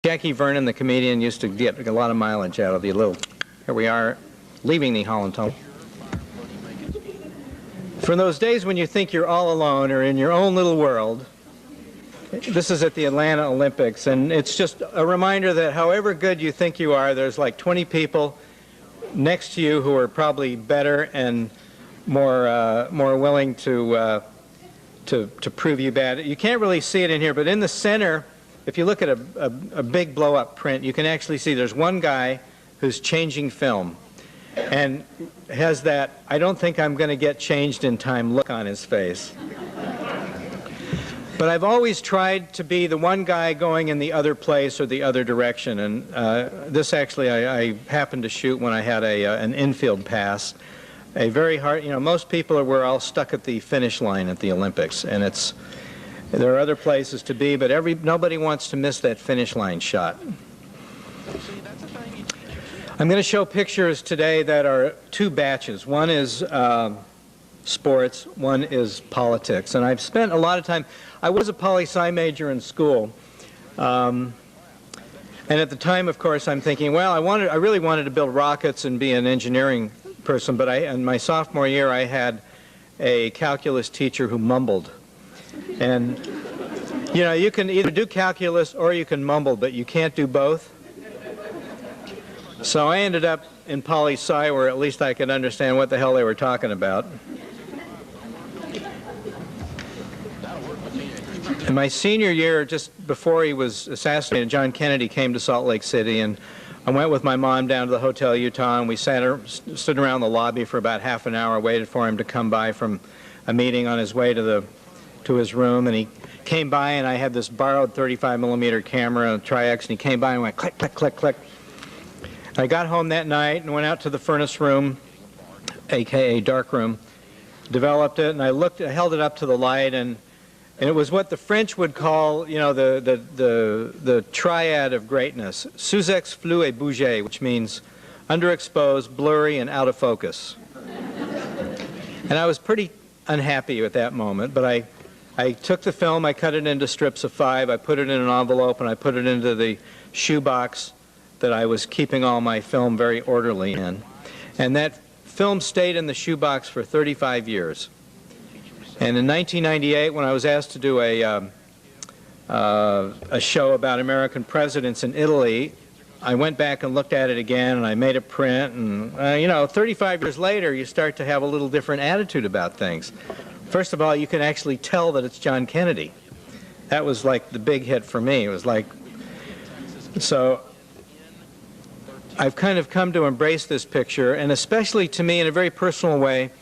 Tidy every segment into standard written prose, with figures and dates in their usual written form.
Jackie Vernon, the comedian, used to get a lot of mileage out of the little. Here we are, leaving the Holland Tunnel. For those days when you think you're all alone or in your own little world, this is at the Atlanta Olympics, and it's just a reminder that however good you think you are, there's like 20 people next to you who are probably better and more willing to prove you bad. You can't really see it in here, but in the center, if you look at a big blow-up print, you can actually see there's one guy who's changing film and has that "I don't think I'm going to get changed in time" look on his face. But I've always tried to be the one guy going in the other place or the other direction, and this actually I happened to shoot when I had an infield pass. A very hard, you know, most people were all stuck at the finish line at the Olympics, and there are other places to be, but nobody wants to miss that finish line shot. I'm going to show pictures today that are two batches. One is sports, one is politics, and I've spent a lot of time. I was a poli-sci major in school, and at the time, of course, I'm thinking, well, I really wanted to build rockets and be an engineering person, but in my sophomore year, I had a calculus teacher who mumbled. And, you know, you can either do calculus or you can mumble, but you can't do both. So I ended up in poli-sci, where at least I could understand what the hell they were talking about. In my senior year, just before he was assassinated, John Kennedy came to Salt Lake City, and I went with my mom down to the Hotel Utah, and we stood around the lobby for about half an hour, waited for him to come by from a meeting on his way to his room, and he came by, and I had this borrowed 35mm camera, a Tri-X, and he came by and went click, click, click, click. I got home that night and went out to the furnace room, aka dark room, developed it, and I held it up to the light, and it was what the French would call, you know, the triad of greatness, sous-ex, flou, et bougé, which means underexposed, blurry, and out of focus. And I was pretty unhappy at that moment, but I took the film, I cut it into strips of 5, I put it in an envelope, and I put it into the shoebox that I was keeping all my film very orderly in. And that film stayed in the shoebox for 35 years. And in 1998, when I was asked to do a show about American presidents in Italy, I went back and looked at it again, and I made a print, and you know, 35 years later, you start to have a little different attitude about things. First of all, you can actually tell that it's John Kennedy. That was like the big hit for me. It was like, so I've kind of come to embrace this picture, and especially to me in a very personal way,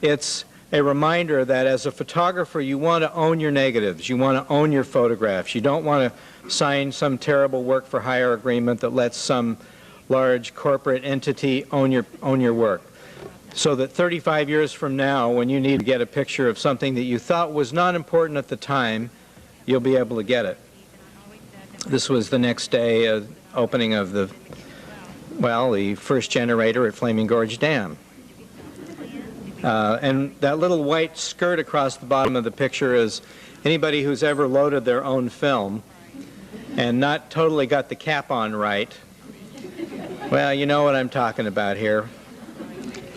it's a reminder that as a photographer, you want to own your negatives, you want to own your photographs. You don't want to sign some terrible work for hire agreement that lets some large corporate entity own your work. So that 35 years from now, when you need to get a picture of something that you thought was not important at the time, you'll be able to get it. This was the next day, opening of the first generator at Flaming Gorge Dam. And that little white skirt across the bottom of the picture is anybody who's ever loaded their own film and not totally got the cap on right. Well, you know what I'm talking about here.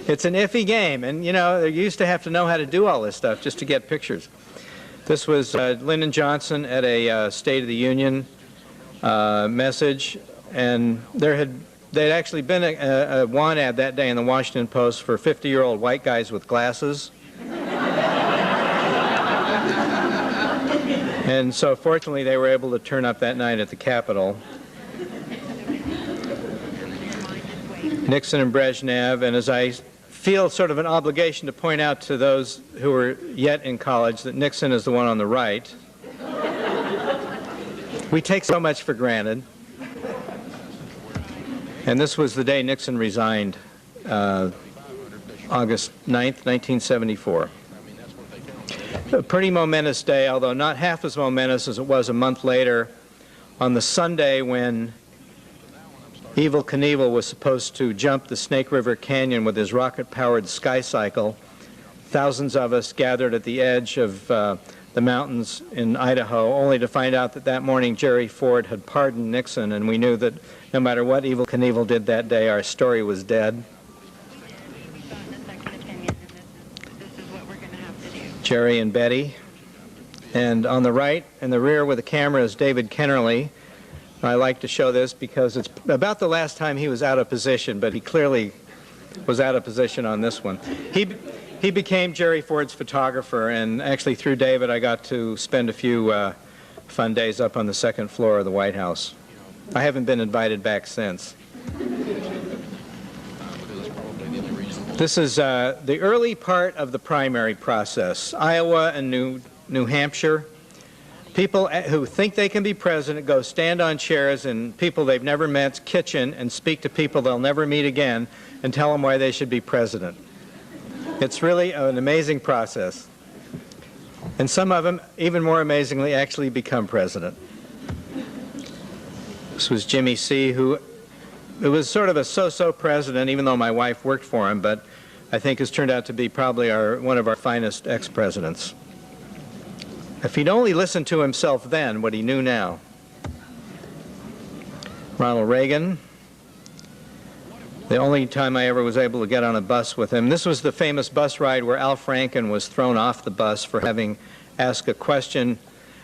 It's an iffy game, and you know, you used to have to know how to do all this stuff just to get pictures. This was Lyndon Johnson at a State of the Union message, and they'd actually been a want ad that day in the Washington Post for 50-year-old white guys with glasses. And so fortunately they were able to turn up that night at the Capitol. Nixon and Brezhnev, and as I feel sort of an obligation to point out to those who are yet in college that Nixon is the one on the right. We take so much for granted. And this was the day Nixon resigned, August 9th, 1974. A pretty momentous day, although not half as momentous as it was a month later, on the Sunday when Evel Knievel was supposed to jump the Snake River Canyon with his rocket-powered sky cycle. Thousands of us gathered at the edge of the the mountains in Idaho, only to find out that that morning Jerry Ford had pardoned Nixon, and we knew that no matter what Evel Knievel did that day, our story was dead. Jerry and Betty. And on the right, in the rear with the camera, is David Kennerly. I like to show this because it's about the last time he was out of position, but he clearly was out of position on this one. He became Jerry Ford's photographer, and actually through David I got to spend a few fun days up on the second floor of the White House. I haven't been invited back since. This is the early part of the primary process. Iowa and New Hampshire. People who think they can be president go stand on chairs in people they've never met's kitchen and speak to people they'll never meet again and tell them why they should be president. It's really an amazing process. And some of them, even more amazingly, actually become president. This was Jimmy C., who was sort of a so-so president, even though my wife worked for him, but I think has turned out to be probably one of our finest ex-presidents. If he'd only listened to himself then, what he knew now. Ronald Reagan. The only time I ever was able to get on a bus with him. This was the famous bus ride where Al Franken was thrown off the bus for having asked a question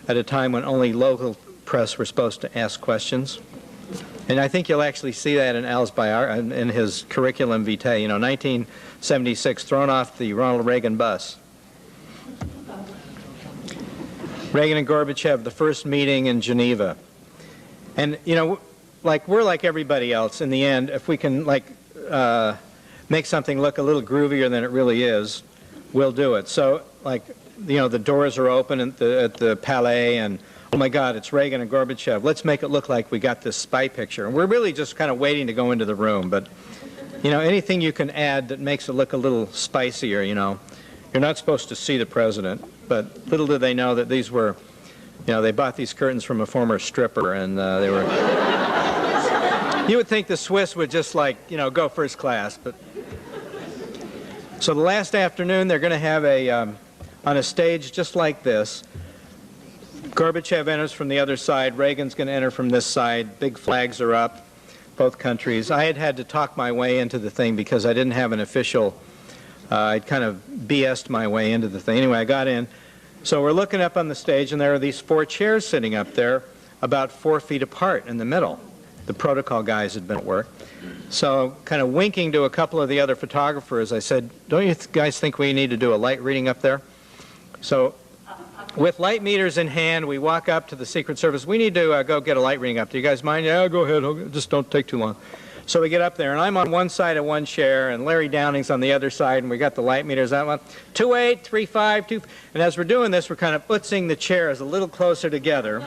at a time when only local press were supposed to ask questions. And I think you'll actually see that in Al's in his curriculum vitae. You know, 1976, thrown off the Ronald Reagan bus. Reagan and Gorbachev, the first meeting in Geneva. And, you know, we're like everybody else in the end. If we can make something look a little groovier than it really is, we'll do it. So you know, the doors are open at the Palais, and oh my God, it's Reagan and Gorbachev. Let's make it look like we got this spy picture. And we're really just kind of waiting to go into the room. But you know, anything you can add that makes it look a little spicier, you know. You're not supposed to see the president, but little did they know that these were, you know, they bought these curtains from a former stripper, and they were. You would think the Swiss would just go first class, but. So the last afternoon they're going to have on a stage just like this. Gorbachev enters from the other side, Reagan's going to enter from this side, big flags are up, both countries. I had to talk my way into the thing because I didn't have an official, I'd kind of BS'd my way into the thing. Anyway, I got in. So we're looking up on the stage, and there are these 4 chairs sitting up there about 4 feet apart in the middle. The protocol guys had been at work. So kind of winking to a couple of the other photographers, I said, don't you guys think we need to do a light reading up there? So with light meters in hand, we walk up to the Secret Service. We need to go get a light reading up. Do you guys mind? Yeah, go ahead. Just don't take too long. So we get up there, and I'm on one side of one chair, and Larry Downing's on the other side, and we got the light meters out. 2.8, 3.5, 2. And as we're doing this, we're kind of putzing the chairs a little closer together.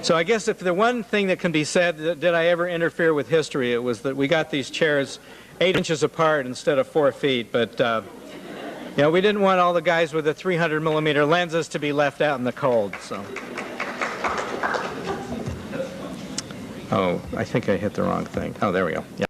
So I guess if the one thing that can be said, did I ever interfere with history, it was that we got these chairs 8 inches apart instead of 4 feet. But, you know, we didn't want all the guys with the 300-millimeter lenses to be left out in the cold. So. Oh, I think I hit the wrong thing. Oh, there we go. Yeah.